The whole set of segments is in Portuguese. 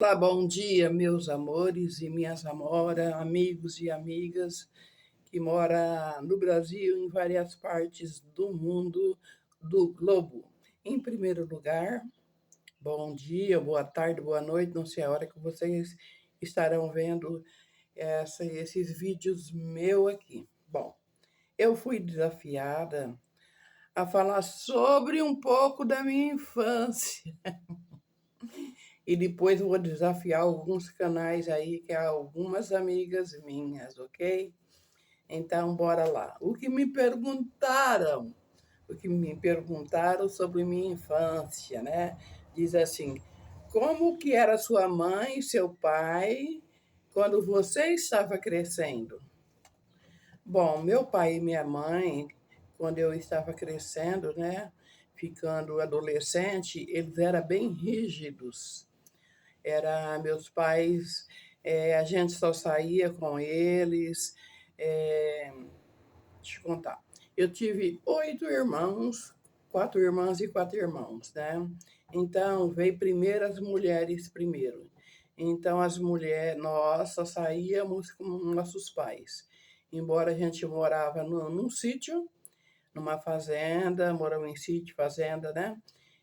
Olá, bom dia, meus amores e minhas amoras, amigos e amigas que moram no Brasil, em várias partes do mundo, do globo. Em primeiro lugar, bom dia, boa tarde, boa noite, não sei a hora que vocês estarão vendo esses vídeos meu aqui. Bom, eu fui desafiada a falar sobre um pouco da minha infância. E depois eu vou desafiar alguns canais aí, que é algumas amigas minhas, ok? Então, bora lá. O que me perguntaram sobre minha infância, né? Diz assim: como que era sua mãe e seu pai quando você estava crescendo? Bom, meu pai e minha mãe, quando eu estava crescendo, né? Ficando adolescente, eles eram bem rígidos. Meus pais, a gente só saía com eles. eh, Deixa eu contar. Eu tive 8 irmãos, 4 irmãs e 4 irmãos, né? Então, veio primeiro as mulheres primeiro. Então, as mulheres, nós só saíamos com nossos pais. Embora a gente morava num sítio, numa fazenda, morava em sítio, fazenda, né?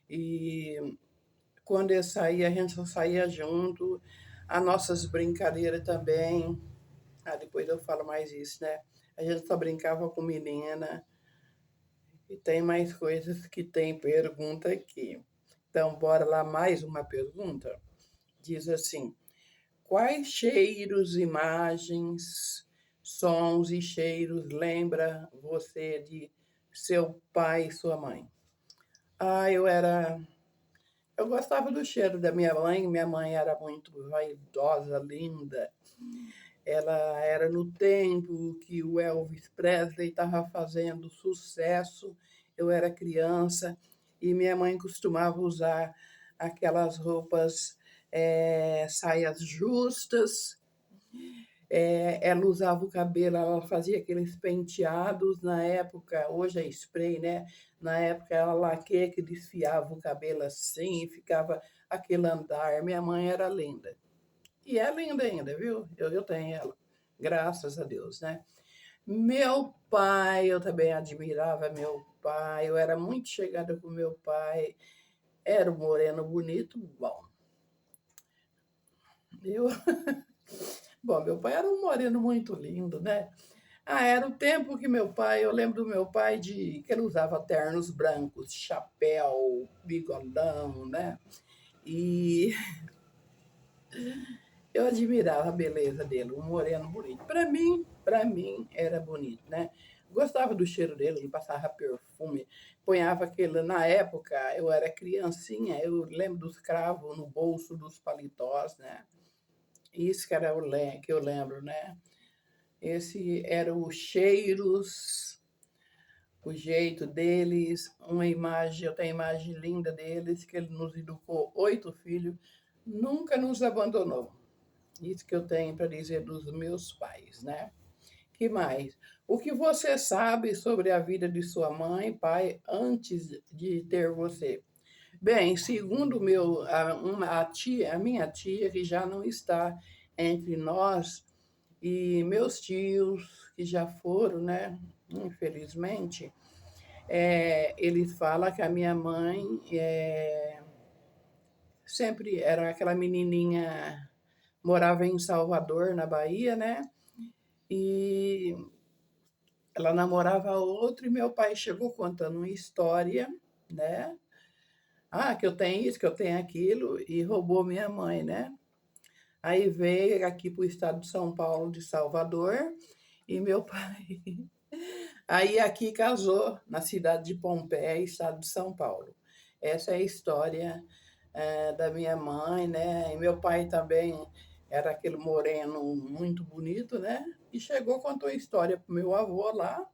E quando eu saía, a gente só saía junto. As nossas brincadeiras também. Depois eu falo mais isso, né? A gente só brincava com menina. E tem mais coisas que tem pergunta aqui. Então, bora lá, mais uma pergunta. Diz assim: quais cheiros, imagens, sons e cheiros lembra você de seu pai e sua mãe? Ah, eu gostava do cheiro da minha mãe. Minha mãe era muito vaidosa, linda. Ela era no tempo que o Elvis Presley estava fazendo sucesso. Eu era criança e minha mãe costumava usar aquelas roupas, saias justas. Ela usava o cabelo, ela fazia aqueles penteados na época, hoje é spray, né? Na época ela laqueia que desfiava o cabelo assim e ficava aquele andar. Minha mãe era linda. E é linda ainda, viu? Eu tenho ela, graças a Deus, né? Meu pai, eu também admirava meu pai, eu era muito chegada com meu pai, era um moreno bonito, bom. Eu, bom, meu pai era um moreno muito lindo, né? Era o tempo que meu pai, eu lembro do meu pai que ele usava ternos brancos, chapéu, bigodão, né? E eu admirava a beleza dele, um moreno bonito. Para mim era bonito, né? Gostava do cheiro dele, ele passava perfume, ponhava aquele. Na época, eu era criancinha, eu lembro dos cravos no bolso dos paletós, né? Isso que era que eu lembro, né? Esse eram os cheiros, o jeito deles, uma imagem, eu tenho imagem linda deles, que ele nos educou 8 filhos, nunca nos abandonou. Isso que eu tenho para dizer dos meus pais, né? Que mais? O que você sabe sobre a vida de sua mãe e pai antes de ter você? Bem, segundo a minha tia, que já não está entre nós, e meus tios, que já foram, né? Infelizmente, eles falam que a minha mãe sempre era aquela menininha, morava em Salvador, na Bahia, né? E ela namorava outro e meu pai chegou contando uma história, né? Que eu tenho isso, que eu tenho aquilo, e roubou minha mãe, né? Aí veio aqui para o estado de São Paulo, de Salvador, e meu pai. Aí aqui casou, na cidade de Pompeia, estado de São Paulo. Essa é a história da minha mãe, né? E meu pai também era aquele moreno muito bonito, né? E chegou, contou a história para meu avô lá,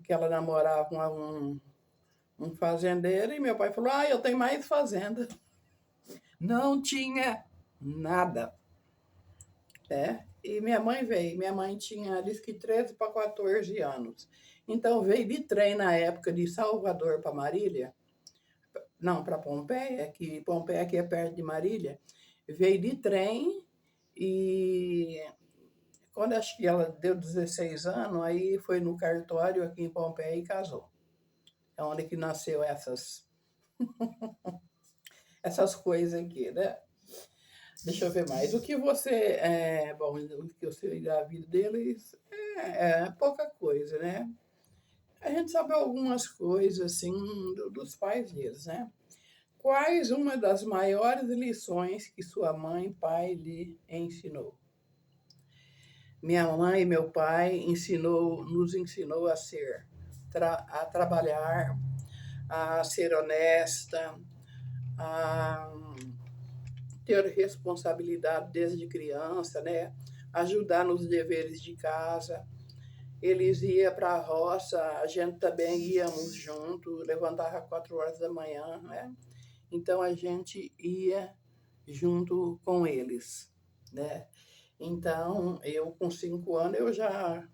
que ela namorava com um fazendeiro, e meu pai falou: eu tenho mais fazenda. Não tinha nada, né? E minha mãe veio. Minha mãe tinha, diz que 13 para 14 anos. Então veio de trem na época de Salvador para Marília, não, para Pompeia, que Pompeia aqui é perto de Marília. veio de trem e quando acho que ela deu 16 anos, aí foi no cartório aqui em Pompeia e casou. É onde que nasceu essas coisas aqui, né? Deixa eu ver mais. O que você. Bom, o que eu sei da vida deles é pouca coisa, né? A gente sabe algumas coisas, assim, dos pais deles, né? Quais uma das maiores lições que sua mãe e pai lhe ensinou? Minha mãe e meu pai nos ensinou a a trabalhar, a ser honesta, a ter responsabilidade desde criança, né? Ajudar nos deveres de casa. Eles iam para a roça, a gente também íamos junto, levantava 4 horas da manhã, né? Então a gente ia junto com eles, né? Então eu com 5 anos eu já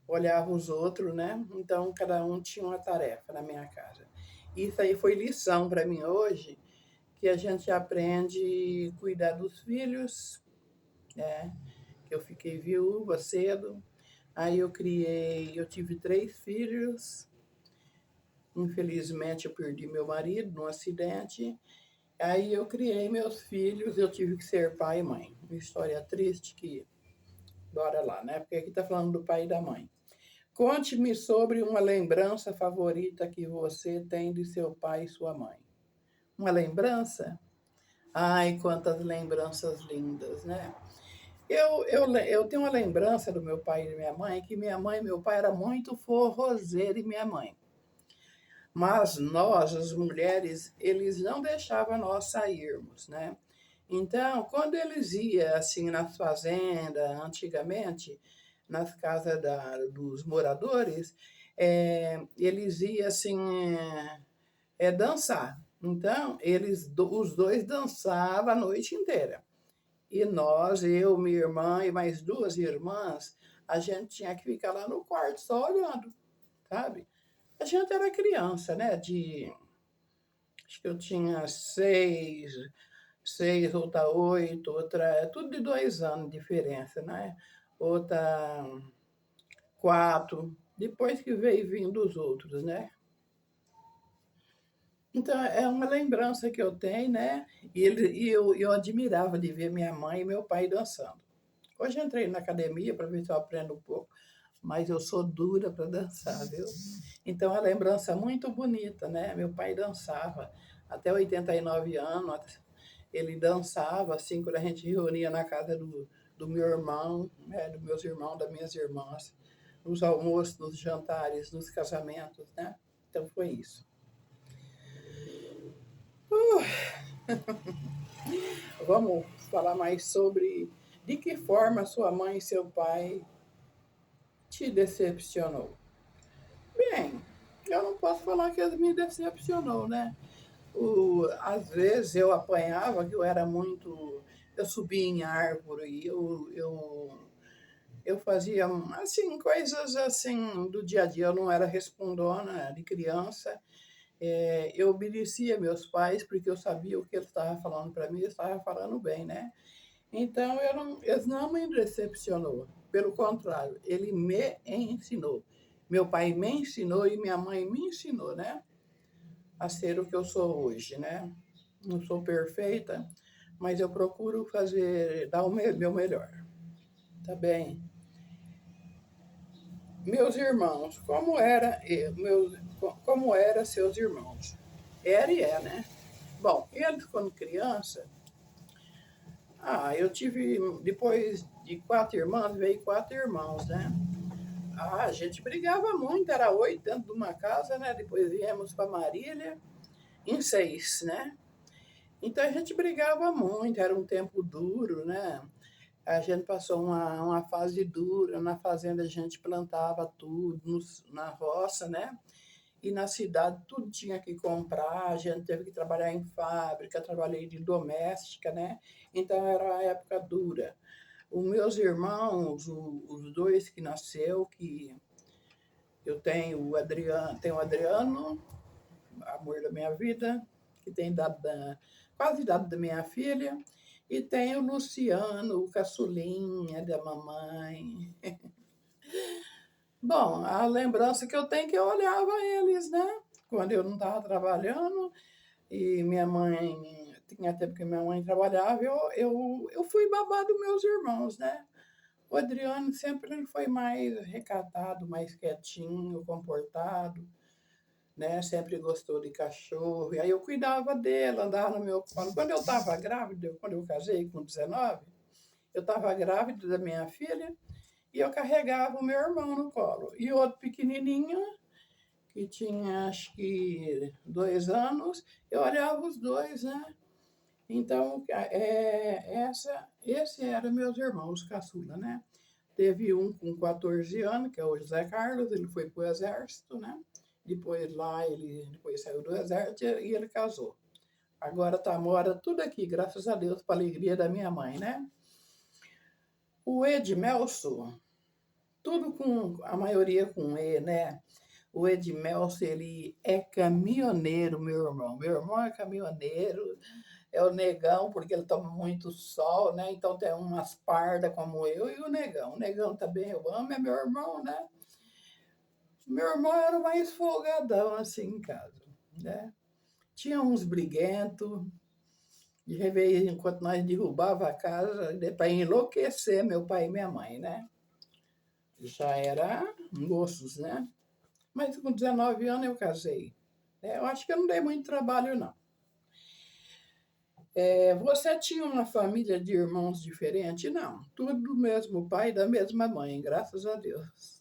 olhava os outros, né? Então cada um tinha uma tarefa na minha casa. Isso aí foi lição para mim hoje, que a gente aprende a cuidar dos filhos, né? Eu fiquei viúva cedo, aí eu tive 3 filhos, infelizmente eu perdi meu marido num acidente, aí eu criei meus filhos, eu tive que ser pai e mãe. Uma história triste que, bora lá, né? Porque aqui tá falando do pai e da mãe. Conte-me sobre uma lembrança favorita que você tem de seu pai e sua mãe. Uma lembrança? Ai, quantas lembranças lindas, né? Eu tenho uma lembrança do meu pai e da minha mãe, que minha mãe e meu pai era muito forrozeiro e minha mãe. Mas nós, as mulheres, eles não deixavam nós sairmos, né? Então, quando eles iam assim nas fazendas, antigamente, nas casas dos moradores, eles iam assim dançar. Então, os dois dançavam a noite inteira. E nós, eu, minha irmã e mais 2 irmãs, a gente tinha que ficar lá no quarto só olhando, sabe? A gente era criança, né? Acho que eu tinha 6, outra 8, outra, tudo de 2 anos de diferença, né? Outra 4, depois que veio vindo os outros, né? Então, é uma lembrança que eu tenho, né? E eu admirava de ver minha mãe e meu pai dançando. Hoje eu entrei na academia para ver se eu aprendo um pouco, mas eu sou dura para dançar, viu? Então, é uma lembrança muito bonita, né? Meu pai dançava até 89 anos, ele dançava, assim, quando a gente reunia na casa do meu irmão, né? Dos meus irmãos, das minhas irmãs, nos almoços, nos jantares, nos casamentos, né? Então, foi isso. Vamos falar mais sobre de que forma sua mãe e seu pai te decepcionou. Bem, eu não posso falar que ele me decepcionou, né? Às vezes eu apanhava, que eu era muito. Eu subia em árvore, eu fazia, assim, coisas assim do dia a dia. Eu não era respondona de criança. Eu obedecia meus pais porque eu sabia o que eles estavam falando para mim, eles estavam falando bem, né? Então, eles não me decepcionou. Pelo contrário, ele me ensinou. Meu pai me ensinou e minha mãe me ensinou, né? A ser o que eu sou hoje, né? Não sou perfeita, mas eu procuro dar o meu melhor. Tá bem? Meus irmãos, como eram seus irmãos? Era e é, né? Bom, eles quando criança, eu tive, depois de 4 irmãs, veio 4 irmãos, né? A gente brigava muito, era 8 dentro de uma casa, né? Depois viemos para Marília, em 6, né? Então a gente brigava muito, era um tempo duro, né? A gente passou uma fase dura, na fazenda a gente plantava tudo, na roça, né? E na cidade tudo tinha que comprar, a gente teve que trabalhar em fábrica, trabalhei de doméstica, né? Então era uma época dura. Os meus irmãos, os 2 que nasceu, que eu tenho o Adriano, amor da minha vida, que tem quase idade da minha filha, E tem o Luciano, o caçulinha da mamãe. Bom, a lembrança que eu tenho é que eu olhava eles, né? Quando eu não estava trabalhando e minha mãe, tinha tempo que minha mãe trabalhava, eu fui babá dos meus irmãos, né? O Adriano sempre ele foi mais recatado, mais quietinho, comportado, né? Sempre gostou de cachorro. E aí eu cuidava dele, andava no meu colo. Quando eu estava grávida, quando eu casei com 19, eu estava grávida da minha filha e eu carregava o meu irmão no colo. E outro pequenininho, que tinha acho que 2 anos, eu olhava os dois, né? Então, esse eram meus irmãos caçula, né? Teve um com 14 anos, que é o José Carlos, ele foi para o exército, né? Depois lá, ele depois saiu do exército e ele casou. Agora mora tudo aqui, graças a Deus, para a alegria da minha mãe, né? O Edmelson, tudo com, a maioria com E, né? O Edmelson, ele é caminhoneiro, meu irmão. Meu irmão é caminhoneiro, é o negão, porque ele toma muito sol, né? Então tem umas pardas como eu e o negão. O negão também eu amo, é meu irmão, né? Meu irmão era o mais folgadão, assim, em casa, né? Tinha uns briguentos, de vez enquanto nós derrubava a casa, para enlouquecer meu pai e minha mãe, né? Já era moços, né? Mas com 19 anos eu casei. Eu acho que eu não dei muito trabalho, não. Você tinha uma família de irmãos diferente? Não, tudo do mesmo pai e da mesma mãe, graças a Deus.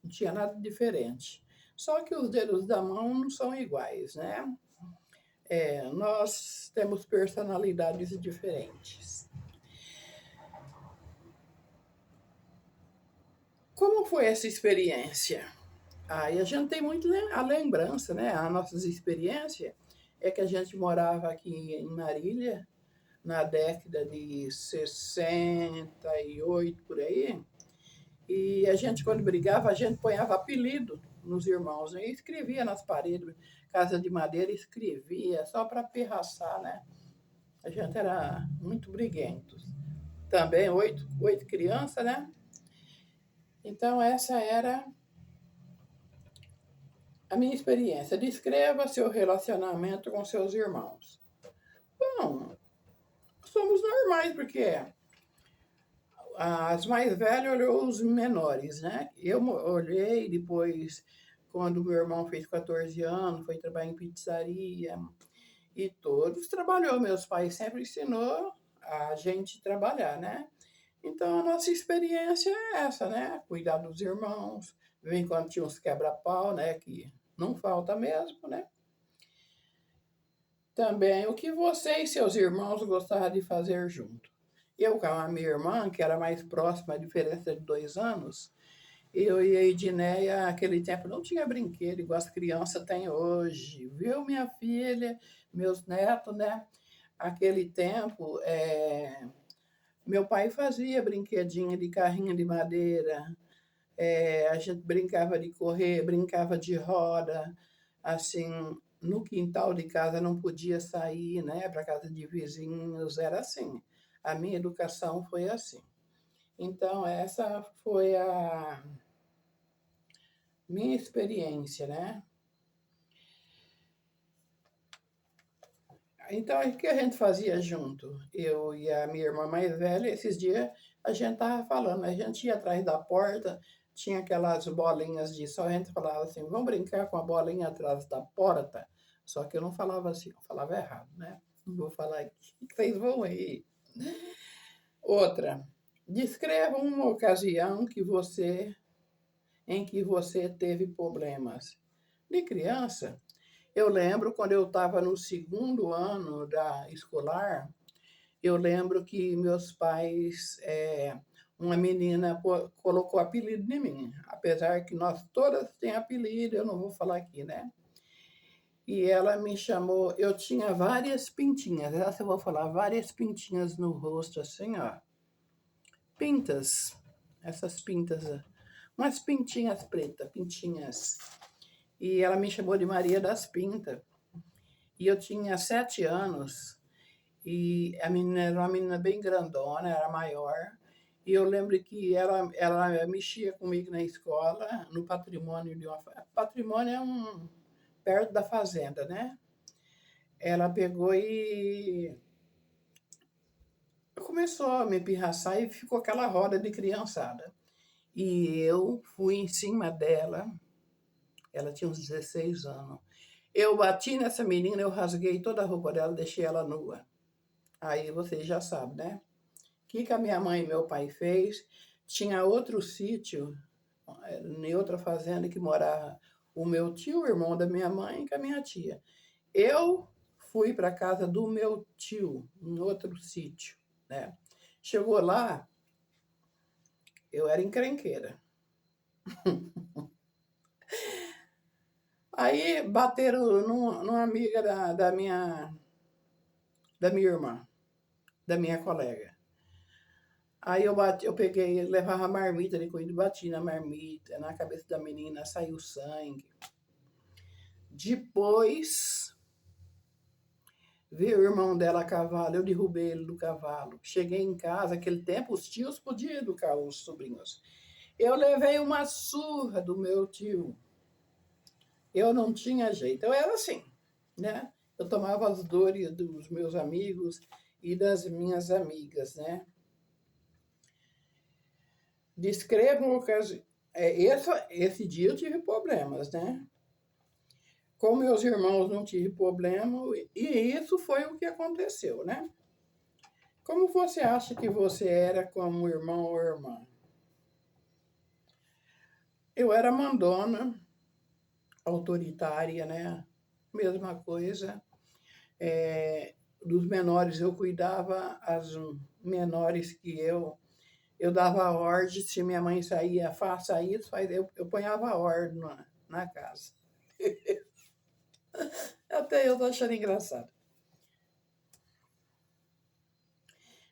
Não tinha nada diferente. Só que os dedos da mão não são iguais, né? Nós temos personalidades diferentes. Como foi essa experiência? E a gente tem muito a lembrança, né? As nossas experiências é que a gente morava aqui em Marília, na década de 68, por aí, e a gente, quando brigava, a gente ponhava apelido nos irmãos, né? E escrevia nas paredes, casa de madeira, escrevia, só para pirraçar, né? A gente era muito briguentos. Também oito crianças, né? Então, essa era a minha experiência. Descreva seu relacionamento com seus irmãos. Bom, somos normais, porque as mais velhas olhou os menores, né? Eu olhei depois, quando meu irmão fez 14 anos, foi trabalhar em pizzaria, e todos trabalhou. Meus pais sempre ensinou a gente trabalhar, né? Então, a nossa experiência é essa, né? Cuidar dos irmãos, de vez em quando tinha uns quebra-pau, né? Que não falta mesmo, né? Também o que você e seus irmãos gostavam de fazer junto. Eu com a minha irmã, que era mais próxima, a diferença de 2 anos, eu e a Edneia, naquele tempo, não tinha brinquedo igual as crianças têm hoje. Viu, minha filha, meus netos, né? Aquele tempo, meu pai fazia brinquedinho de carrinho de madeira, a gente brincava de correr, brincava de roda, assim, no quintal de casa não podia sair, né, para casa de vizinhos, era assim. A minha educação foi assim. Então, essa foi a minha experiência, né? Então, o que a gente fazia junto? Eu e a minha irmã mais velha, esses dias a gente tava falando, a gente ia atrás da porta, tinha aquelas bolinhas de sol, a gente falava assim, vamos brincar com a bolinha atrás da porta? Só que eu não falava assim, eu falava errado, né? Não vou falar aqui, que vocês vão rir. Outra, descreva uma ocasião em que você teve problemas. De criança, eu lembro quando eu estava no segundo ano da escolar, eu lembro que meus pais, uma menina colocou apelido em mim, apesar que nós todas temos apelido, eu não vou falar aqui, né? E ela me chamou, eu tinha várias pintinhas, essa eu vou falar, várias pintinhas no rosto, assim, ó. Pintas, essas pintas, umas pintinhas pretas, pintinhas. E ela me chamou de Maria das Pintas. E eu tinha 7 anos. E a menina era uma menina bem grandona, era maior. E eu lembro que ela mexia comigo na escola, no patrimônio de uma. Patrimônio é perto da fazenda, né? Ela pegou e começou a me pirraçar e ficou aquela roda de criançada. E eu fui em cima dela, ela tinha uns 16 anos. Eu bati nessa menina, eu rasguei toda a roupa dela, deixei ela nua. Aí vocês já sabem, né? O que a minha mãe e meu pai fez? Tinha outro sítio, em outra fazenda que morava o meu tio, o irmão da minha mãe, com a minha tia. Eu fui para a casa do meu tio, em outro sítio, né? Chegou lá, eu era encrenqueira. Aí bateram numa amiga da minha irmã, da minha colega. Aí eu peguei, levava a marmita de comida, bati na marmita, na cabeça da menina, saiu sangue. Depois, veio o irmão dela a cavalo, eu derrubei ele do cavalo. Cheguei em casa, aquele tempo os tios podiam educar os sobrinhos. Eu levei uma surra do meu tio. Eu não tinha jeito, eu era assim, né? Eu tomava as dores dos meus amigos e das minhas amigas, né? Descrevam ocasião. Esse dia eu tive problemas, né? Com meus irmãos não tive problema, e isso foi o que aconteceu, né? Como você acha que você era como irmão ou irmã? Eu era mandona, autoritária, né? Mesma coisa. Dos menores eu cuidava, as menores que eu dava ordem, se minha mãe saía, faça isso, eu ponhava ordem na casa. Até eu tô achando engraçado.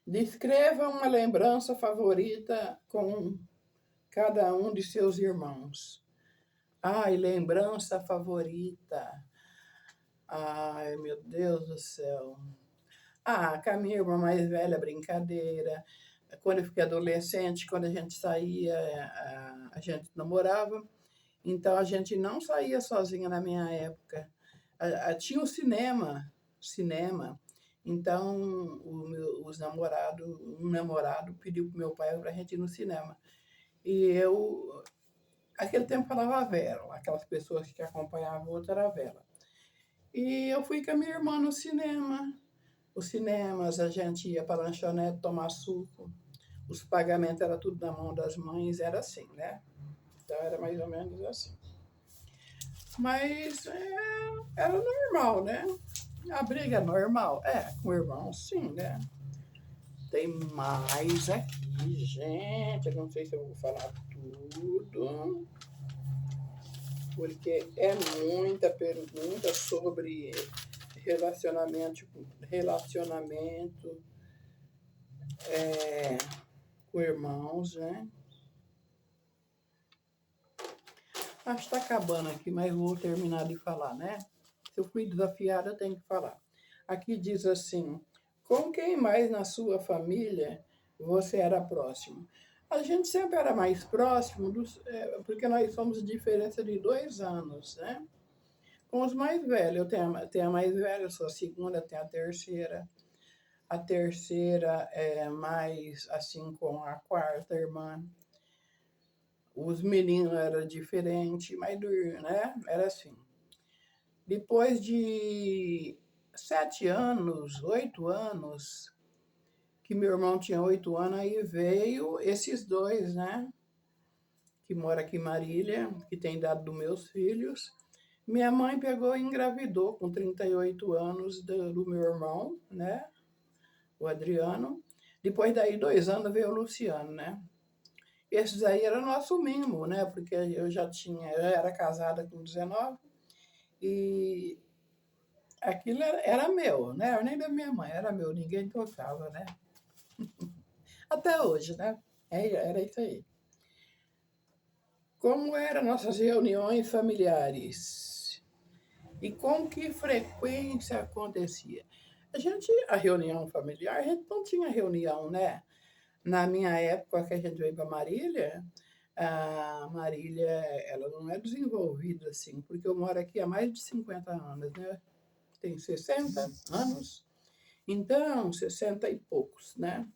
Descreva uma lembrança favorita com cada um de seus irmãos. Ai, lembrança favorita. Ai, meu Deus do céu. Ah, com a minha irmã mais velha, brincadeira. Quando eu fiquei adolescente, quando a gente saía, a gente namorava. Então a gente não saía sozinha na minha época. Tinha o cinema. Então os namorados, um namorado pediu pro meu pai para a gente ir no cinema. E eu, aquele tempo falava vela, aquelas pessoas que acompanhavam o outro era vela. E eu fui com a minha irmã no cinema. Os cinemas, a gente ia para a lanchonete tomar suco. Os pagamentos era tudo na mão das mães, era assim, né? Então era mais ou menos assim. Mas era normal, né? A briga é normal. Com o irmão, sim, né? Tem mais aqui, gente. Eu não sei se eu vou falar tudo, porque é muita pergunta sobre relacionamento com irmãos, né? Acho que está acabando aqui, mas vou terminar de falar, né? Se eu fui desafiada, eu tenho que falar. Aqui diz assim: com quem mais na sua família você era próximo? A gente sempre era mais próximo, porque nós somos diferença de 2 anos, né? Com os mais velhos, eu tenho a mais velha, eu sou a segunda, tenho a terceira. A terceira é mais assim com a quarta irmã. Os meninos eram diferentes, mas né? Era assim. Depois de 7 anos, 8 anos, que meu irmão tinha 8 anos, aí veio esses dois, né? Que mora aqui em Marília, que tem dado dos meus filhos. Minha mãe pegou e engravidou com 38 anos do meu irmão, né? O Adriano. Depois daí, 2 anos, veio o Luciano, né? Esses aí era nosso mimo, né? Porque eu era casada com 19 e aquilo era meu, né? Nem da minha mãe, era meu, ninguém tocava, né? Até hoje, né? Era isso aí. Como eram nossas reuniões familiares? E com que frequência acontecia? A reunião familiar, a gente não tinha reunião, né? Na minha época que a gente veio para Marília, a Marília, ela não é desenvolvida assim, porque eu moro aqui há mais de 50 anos, né? Tem 60 anos, então, 60 e poucos, né?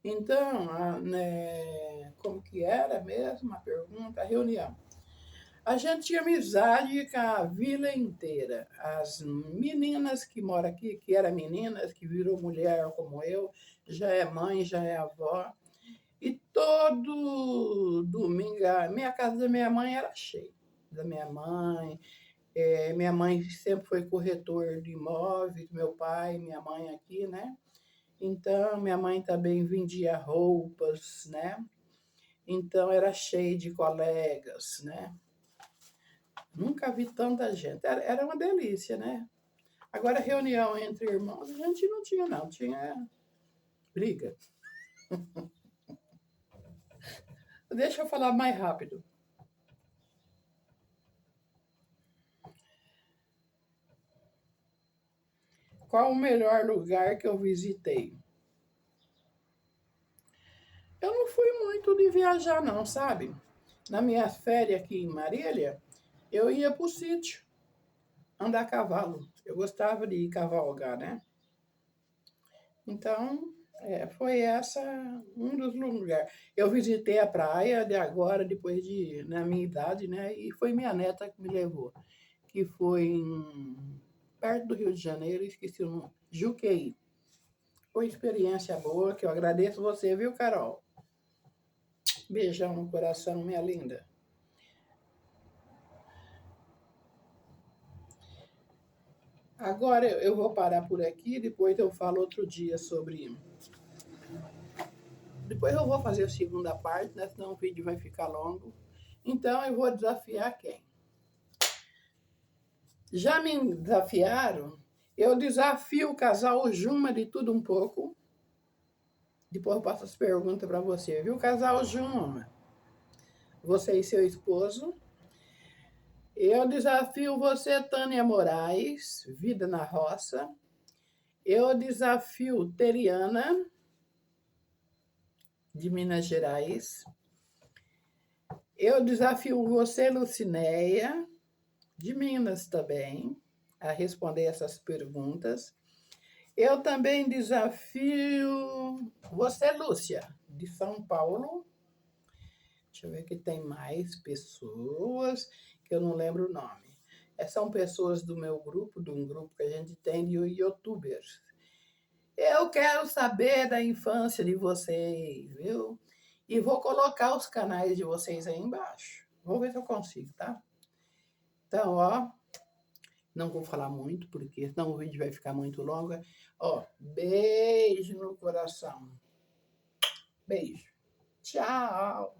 Então, né, como que era mesmo a pergunta? A reunião. A gente tinha amizade com a vila inteira. As meninas que moram aqui, que eram meninas, que virou mulher como eu, já é mãe, já é avó. E todo domingo, a minha casa da minha mãe era cheia. Da minha mãe sempre foi corretor de imóveis, meu pai, minha mãe aqui, né? Então, minha mãe também vendia roupas, né? Então, era cheio de colegas, né? Nunca vi tanta gente. Era uma delícia, né? Agora, reunião entre irmãos, a gente não tinha, não. Tinha briga. Deixa eu falar mais rápido. Qual o melhor lugar que eu visitei? Eu não fui muito de viajar, não, sabe? Na minha férias aqui em Marília, eu ia para o sítio andar a cavalo. Eu gostava de cavalgar, né? Então, foi essa um dos lugares. Eu visitei a praia de agora, depois de, na minha idade, né? E foi minha neta que me levou, que foi perto do Rio de Janeiro, esqueci o nome, Juqueí. Foi experiência boa, que eu agradeço você, viu, Carol? Beijão no coração, minha linda. Agora eu vou parar por aqui, depois eu falo outro dia sobre. Depois eu vou fazer a segunda parte, né? Senão o vídeo vai ficar longo. Então eu vou desafiar quem? Já me desafiaram? Eu desafio o casal Juma de tudo um pouco. Depois eu passo as perguntas para você, viu, casal Juma? Você e seu esposo. Eu desafio você, Tânia Moraes, Vida na Roça. Eu desafio Teriana, de Minas Gerais. Eu desafio você, Lucinéia, de Minas também, a responder essas perguntas. Eu também desafio você, Lúcia, de São Paulo. Deixa eu ver que tem mais pessoas que eu não lembro o nome. São pessoas do meu grupo, de um grupo que a gente tem de youtubers. Eu quero saber da infância de vocês, viu? E vou colocar os canais de vocês aí embaixo. Vou ver se eu consigo, tá? Então, ó, não vou falar muito, porque senão o vídeo vai ficar muito longo. Ó, beijo no coração. Beijo. Tchau.